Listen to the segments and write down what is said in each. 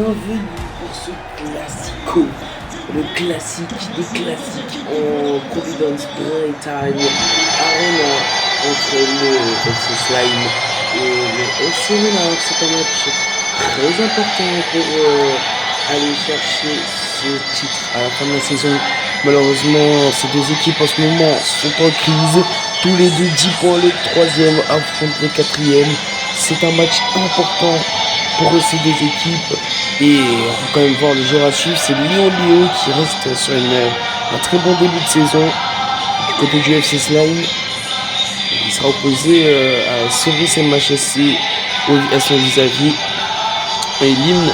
bienvenue pour ce classico, le classique des classiques en Providence Bright Time Arena entre le FC Slime et le FC Renard. C'est un match très important pour aller chercher ce titre à la fin de la saison. Malheureusement, ces deux équipes en ce moment sont en crise. Tous les deux 10 points, le troisième affronte le quatrième. C'est un match important pour ces deux équipes. Et on va quand même voir le joueur à suivre. C'est Léo qui reste sur un très bon début de saison du côté du FC Slime. Il sera opposé à Cerise MHSC à son vis-à-vis. Et l'hymne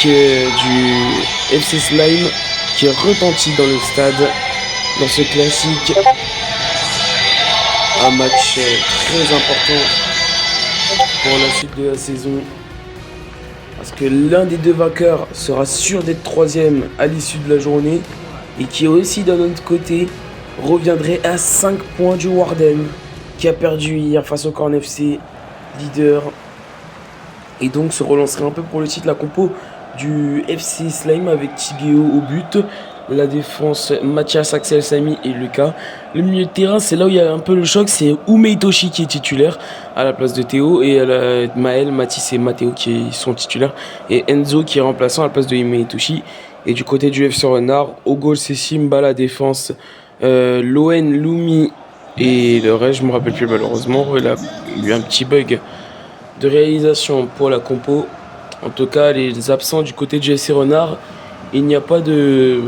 du FC Slime qui retentit dans le stade dans ce classique. Un match très important pour la suite de la saison. Parce que l'un des deux vainqueurs sera sûr d'être troisième à l'issue de la journée. Et qui aussi d'un autre côté reviendrait à 5 points du Warden. Qui a perdu hier face au Corn FC, leader. Et donc se relancerait un peu pour le titre la compo du FC Slime avec Tigeo au but. La défense, Mathias, Axel, Samy et Lucas. Le milieu de terrain, c'est là où il y a un peu le choc. C'est Ume Itoshi qui est titulaire à la place de Théo. Et Maël, Mathis et Matteo qui sont titulaires. Et Enzo qui est remplaçant à la place de Ume Itoshi. Et du côté du FC Renard, au goal c'est Simba la défense. Loen, Lumi et le reste, je me rappelle plus malheureusement. Il a eu un petit bug de réalisation pour la compo. En tout cas, les absents du côté du FC Renard. Il n'y a pas de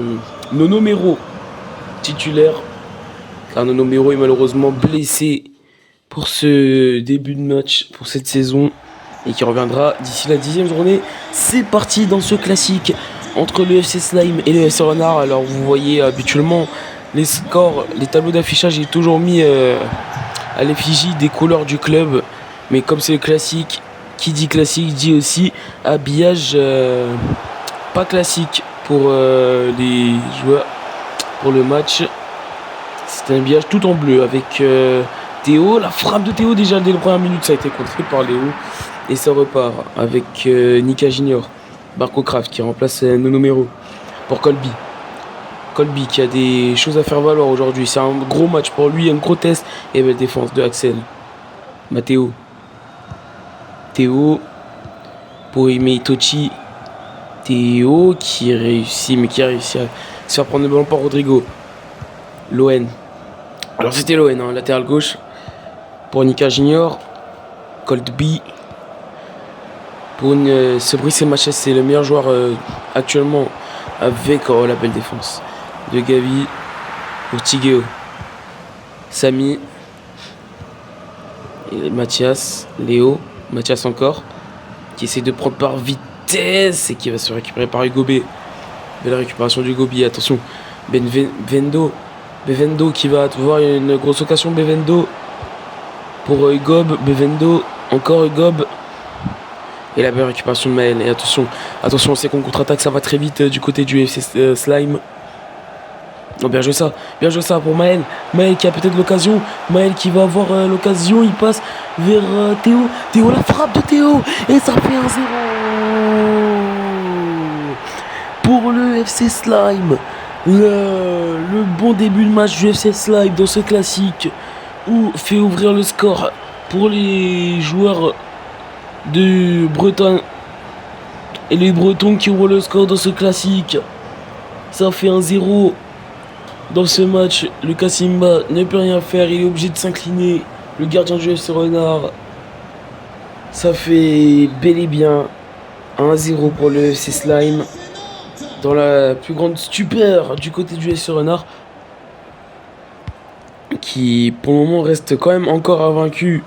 Nono Mero titulaire, car Nono Mero est malheureusement blessé pour ce début de match, pour cette saison, et qui reviendra d'ici la 10e journée. C'est parti dans ce classique entre le FC Slime et le FC Renard. Alors vous voyez habituellement les scores, les tableaux d'affichage est toujours mis à l'effigie des couleurs du club, mais comme c'est le classique, qui dit classique dit aussi habillage pas classique pour les joueurs pour le match. C'est un habillage tout en bleu avec Théo, la frappe de Théo déjà dès les premières minutes, ça a été contré par Léo et ça repart avec Nika Junior, Barco Craft qui remplace Nono Mero pour Colby qui a des choses à faire valoir aujourd'hui. C'est un gros match pour lui, un gros test et belle défense de Axel. Matteo, Théo pour Ime Itochi. Théo qui a réussi à se faire prendre le ballon par Rodrigo. Loen. Alors c'était Loen, latéral gauche pour Nika Junior. Coldby pour Cebrice Machès, c'est le meilleur joueur actuellement avec la belle défense de Gavi pour Tigeo. Samy et Mathias, Léo, Mathias encore qui essaie de prendre par vitesse et qui va se récupérer par Hugo B. Belle récupération du Hugo B, attention. Bevendo qui va avoir une grosse occasion. Bevendo pour Hugob. Bevendo, encore Hugob. Et la belle récupération de Maël. Et attention, c'est qu'on contre-attaque, ça va très vite du côté du FC Slime. Non, bien joué ça pour Maël. Maël qui a peut-être l'occasion. Maël qui va avoir l'occasion. Il passe vers Théo. Théo, la frappe de Théo. Et ça fait 1-0 pour le FC Slime. Le bon début de match du FC Slime dans ce classique où fait ouvrir le score pour les joueurs de Breton. Et les Bretons qui ouvrent le score dans ce classique. Ça fait 1-0. Dans ce match, Lucas Simba ne peut rien faire, il est obligé de s'incliner. Le gardien du FC Renard, ça fait bel et bien 1-0 pour le FC Slime. Dans la plus grande stupeur du côté du FC Renard, qui pour le moment reste quand même encore invaincu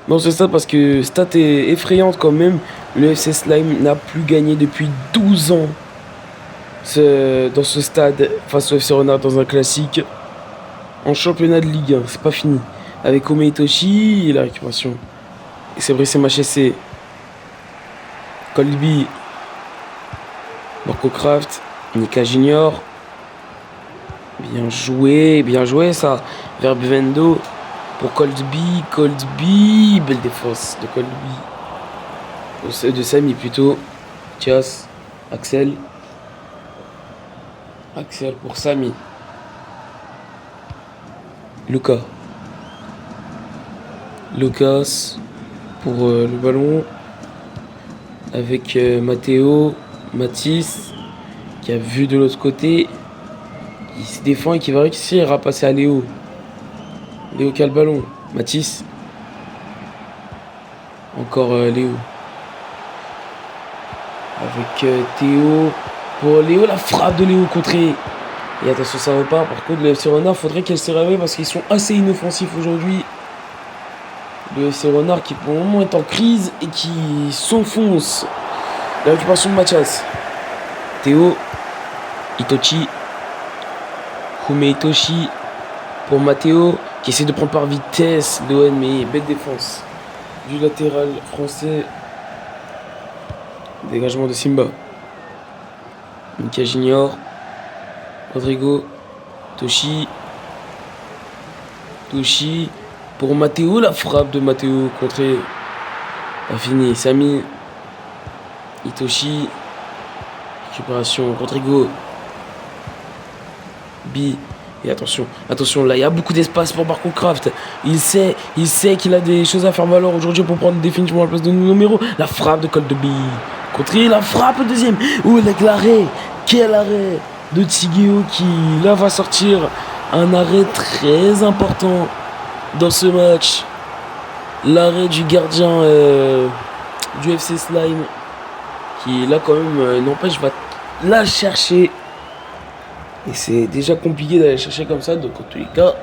dans ce stade, parce que stat est effrayante quand même. Le FC Slime n'a plus gagné depuis 12 ans. Dans ce stade face au FC Renard dans un classique en championnat de Ligue 1, c'est pas fini avec Ome Itoshi et la récupération et c'est Brice MHSC. Colby, Marco Craft, Nika Junior, bien joué ça vers Bevendo pour Coldby, belle défense de Colby, de Samy plutôt. Tias Axel. Axel pour Samy. Lucas. Lucas pour le ballon. Avec Matteo. Mathis. Qui a vu de l'autre côté. Il se défend et qui va réussir à passer à Léo. Léo qui a le ballon. Mathis. Encore Léo. Avec Théo. Pour Léo, la frappe de Léo contrée. Et attention, ça repart. Par contre, le FC Renard, faudrait qu'elle se réveille parce qu'ils sont assez inoffensifs aujourd'hui. Le FC Renard qui pour le moment est en crise et qui s'enfonce. La récupération de Mathias. Théo. Itochi. Hume Itochi. Pour Matteo. Qui essaie de prendre par vitesse l'ON, mais belle défense du latéral français. Dégagement de Simba. Mika Junior. Rodrigo. Toshi. Toshi. Pour Matteo, la frappe de Matteo contrée. Pas fini. Samy. Itoshi. Récupération. Rodrigo. B. Et attention, là il y a beaucoup d'espace pour Marco Kraft. Il sait qu'il a des choses à faire valoir aujourd'hui pour prendre définitivement la place de numéro. La frappe de Koldebi. Contré, la frappe deuxième. Ouh, avec l'arrêt. Quel arrêt de Tigeo qui là va sortir un arrêt très important dans ce match. L'arrêt du gardien du FC Slime. Qui là quand même n'empêche va la chercher. Et c'est déjà compliqué d'aller chercher comme ça, donc en tous les cas,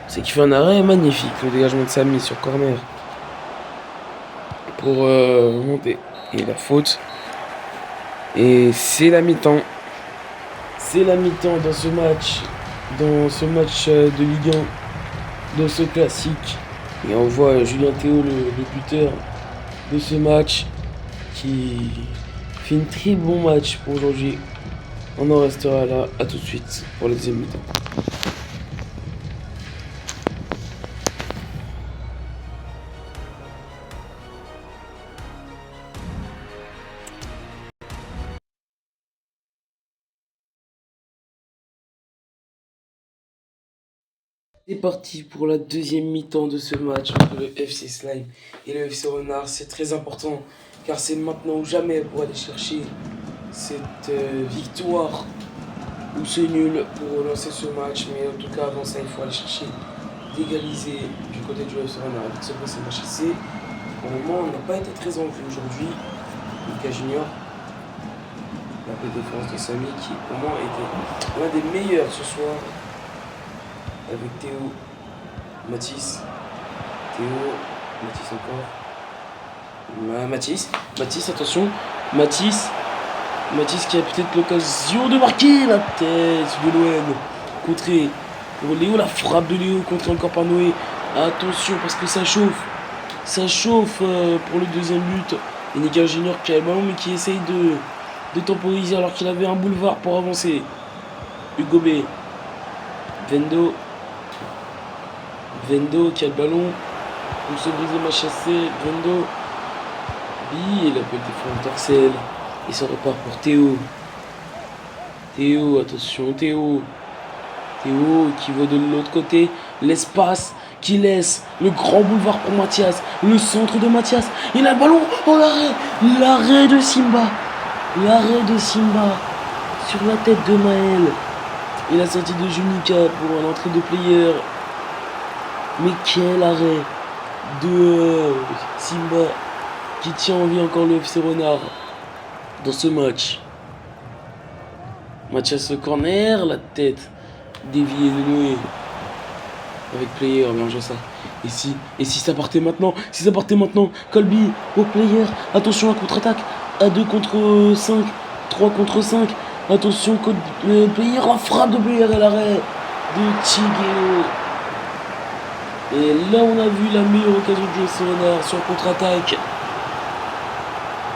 c'est qu'il fait un arrêt magnifique, le dégagement de Samy sur corner. Pour monter. Et la faute. Et c'est la mi-temps. C'est la mi-temps dans ce match. Dans ce match de Ligue 1. Dans ce classique. Et on voit Julien Théo, le buteur de ce match, qui fait un très bon match pour aujourd'hui. On en restera là, à tout de suite pour la deuxième mi-temps. C'est parti pour la deuxième mi-temps de ce match entre le FC Slime et le FC Renard. C'est très important car c'est maintenant ou jamais pour aller chercher cette victoire ou ce nul pour relancer ce match. Mais en tout cas, avant ça, il faut aller chercher d'égaliser du côté du FC Renard. Avec ce c'est HSC. Au moment, on n'a pas été très en vue aujourd'hui. Mika Junior, la belle défense de Samy qui, pour moi, était l'un des meilleurs ce soir. Avec Théo, Mathis, encore. Mathis, attention. Mathis qui a peut-être l'occasion de marquer la tête de l'OM. Contré pour Léo, la frappe de Léo, contré encore par Noé. Attention parce que ça chauffe. Ça chauffe pour le deuxième but. Et Nika Junior qui a le ballon mais qui essaye de temporiser alors qu'il avait un boulevard pour avancer. Hugo B. Vendo qui a le ballon pour se briser ma chassée. Vendo. Il appelle des dorsale. Et ça repart pour Théo. Attention, Théo qui va de l'autre côté. L'espace qui laisse le grand boulevard pour Mathias. Le centre de Mathias. Il a le ballon. Oh, l'arrêt de Simba. Sur la tête de Maël. Et la sortie de Junica pour une entrée de player. Mais quel arrêt de Simba qui tient en vie encore le FC Renard dans ce match. Mathias le corner, la tête déviée de Noé. Avec player, bien joué ça. Et si ça partait maintenant, Colby au player. Attention à contre-attaque. À 2 contre 5, 3 contre 5. Attention, player, la frappe de player et l'arrêt de Tigeo. Et là, on a vu la meilleure occasion du FC Renard sur contre-attaque.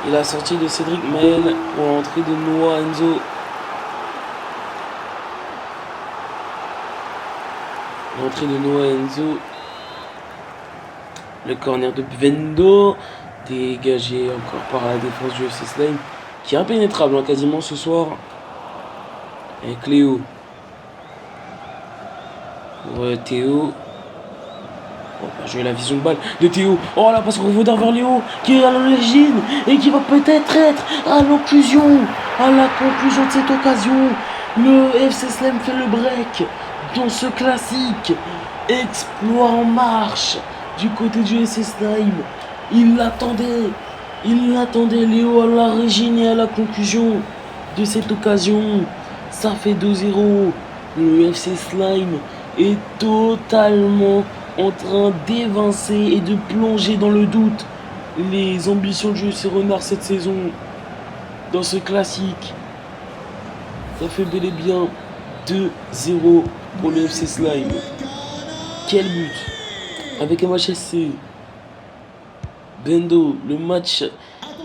Et la sortie de Cédric Maël pour l'entrée de Noah Enzo. Le corner de Vendo. Dégagé encore par la défense du FC Slime. qui est impénétrable hein, quasiment ce soir. Avec Léo. Ouais, Théo. Oh, bah, j'ai la vision de balle de Théo. Oh la passe revaudeur vers Léo qui est à l'origine et qui va peut-être être à l'occlusion, à la conclusion de cette occasion. Le FC Slime fait le break dans ce classique. Exploit en marche du côté du FC Slime. Il l'attendait. Léo à l'origine et à la conclusion de cette occasion. Ça fait 2-0. Le FC Slime est totalement en train d'évincer et de plonger dans le doute les ambitions du FC Renard cette saison. Dans ce classique, ça fait bel et bien 2-0 pour le FC Slime. Quel but avec MHSC. Bendo, le match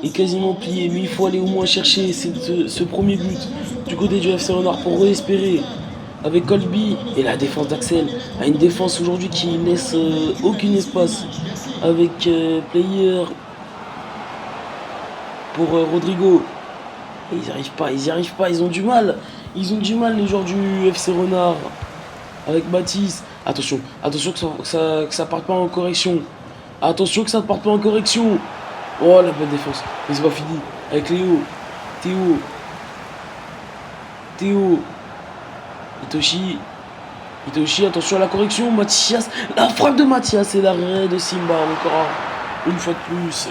est quasiment plié, mais il faut aller au moins chercher ce premier but du côté du FC Renard pour réespérer. Avec Colby et la défense d'Axel, a une défense aujourd'hui qui laisse aucun espace. Avec Player pour Rodrigo. Et ils n'y arrivent pas, ils ont du mal. Ils ont du mal les joueurs du FC Renard. Avec Baptiste. Attention que ça parte pas en correction. Attention que ça ne parte pas en correction. Oh la belle défense. Mais c'est pas fini. Avec Léo. Théo. Itoshi, attention à la correction. Mathias. La frappe de Mathias et l'arrêt de Simba encore une fois de plus.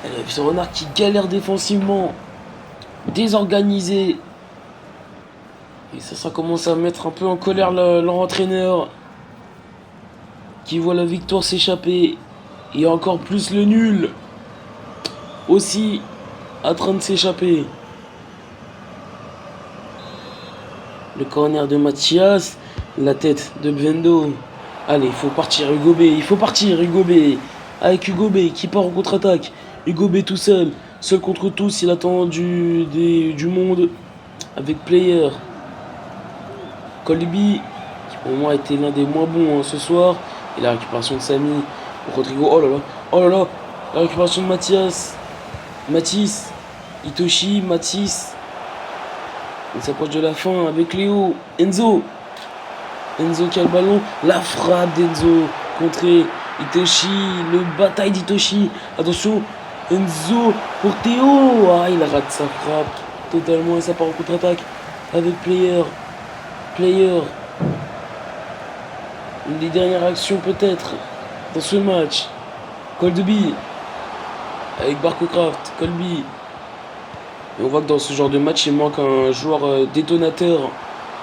Et le FC Renard qui galère défensivement. Désorganisé. Et ça commence à mettre un peu en colère leur entraîneur. Qui voit la victoire s'échapper. Et encore plus le nul. Aussi en train de s'échapper. Le corner de Mathias. La tête de Bendo. Allez, il faut partir Hugo B. Avec Hugo B qui part en contre-attaque. Hugo B tout seul. Seul contre tous. Il attend du monde. Avec Player. Colby. Qui pour moi a été l'un des moins bons ce soir. Et la récupération de Samy. Rodrigo. Oh là là. La récupération de Mathis. Itoshi. Mathis. Il s'approche de la fin avec Léo. Enzo qui a le ballon. La frappe d'Enzo contre Itoshi. Le bataille d'Itoshi. Attention. Enzo pour Théo. Ah, il rate sa frappe totalement et ça part en contre-attaque avec Player. Une des dernières actions peut-être dans ce match. Colby avec Barcocraft. Colby. Et on voit que dans ce genre de match, il manque un joueur détonateur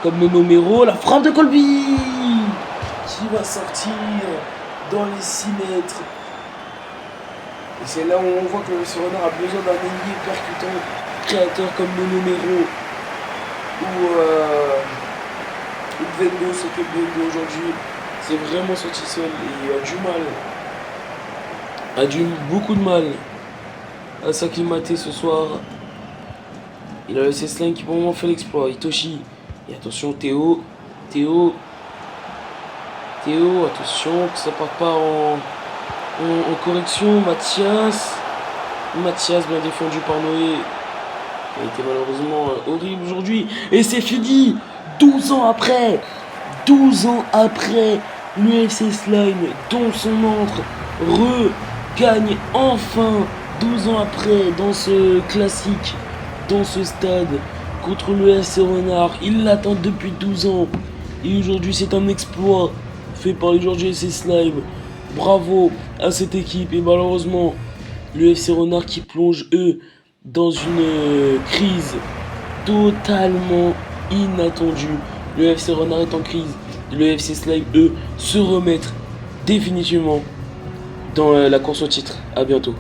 comme le numéro. La frappe de Colby qui va sortir dans les 6 mètres. Et c'est là où on voit que le FC Renard a besoin d'un ailier percutant, créateur comme le numéro. Ou Bendo, ce que Bendo aujourd'hui, c'est vraiment sorti seul et a beaucoup de mal à s'acclimater ce soir. Il a le FC Slime qui pour le moment fait l'exploit. Itoshi. Et attention Théo, attention que ça parte pas en correction. Mathias bien défendu par Noé. Il a été malheureusement horrible aujourd'hui. Et c'est fini. 12 ans après, le FC Slime, dont son antre, regagne enfin 12 ans après dans ce classique. Dans ce stade contre le FC Renard, il l'attend depuis 12 ans et aujourd'hui c'est un exploit fait par les joueurs du FC Slime. Bravo à cette équipe et malheureusement le FC Renard qui plonge eux dans une crise totalement inattendue. Le FC Renard est en crise, le FC Slime eux se remettre définitivement dans la course au titre. À bientôt.